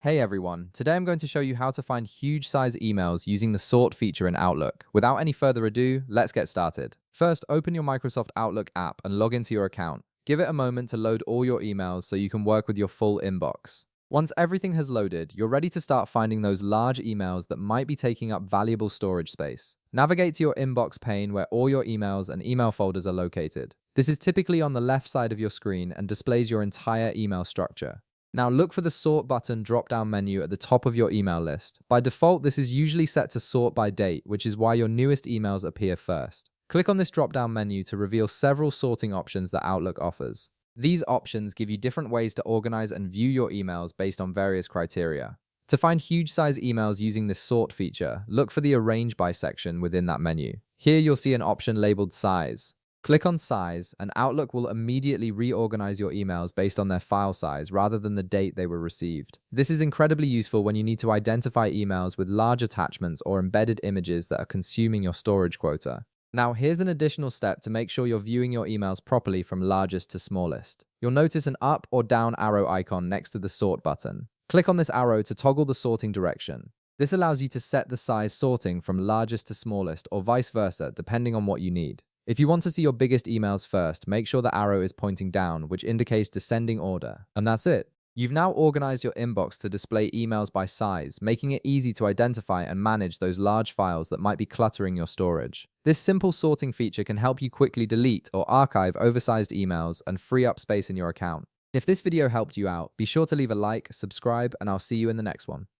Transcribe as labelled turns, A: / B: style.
A: Hey everyone, today I'm going to show you how to find huge size emails using the sort feature in Outlook. Without any further ado, let's get started. First, open your Microsoft Outlook app and log into your account. Give it a moment to load all your emails so you can work with your full inbox. Once everything has loaded, you're ready to start finding those large emails that might be taking up valuable storage space. Navigate to your inbox pane where all your emails and email folders are located. This is typically on the left side of your screen and displays your entire email structure. Now look for the Sort button drop-down menu at the top of your email list. By default, this is usually set to sort by date, which is why your newest emails appear first. Click on this drop-down menu to reveal several sorting options that Outlook offers. These options give you different ways to organize and view your emails based on various criteria. To find huge size emails using this sort feature, look for the Arrange by section within that menu. Here you'll see an option labeled Size. Click on Size, and Outlook will immediately reorganize your emails based on their file size rather than the date they were received. This is incredibly useful when you need to identify emails with large attachments or embedded images that are consuming your storage quota. Now, here's an additional step to make sure you're viewing your emails properly from largest to smallest. You'll notice an up or down arrow icon next to the Sort button. Click on this arrow to toggle the sorting direction. This allows you to set the size sorting from largest to smallest or vice versa, depending on what you need. If you want to see your biggest emails first, make sure the arrow is pointing down, which indicates descending order. And that's it. You've now organized your inbox to display emails by size, making it easy to identify and manage those large files that might be cluttering your storage. This simple sorting feature can help you quickly delete or archive oversized emails and free up space in your account. If this video helped you out, be sure to leave a like, subscribe, and I'll see you in the next one.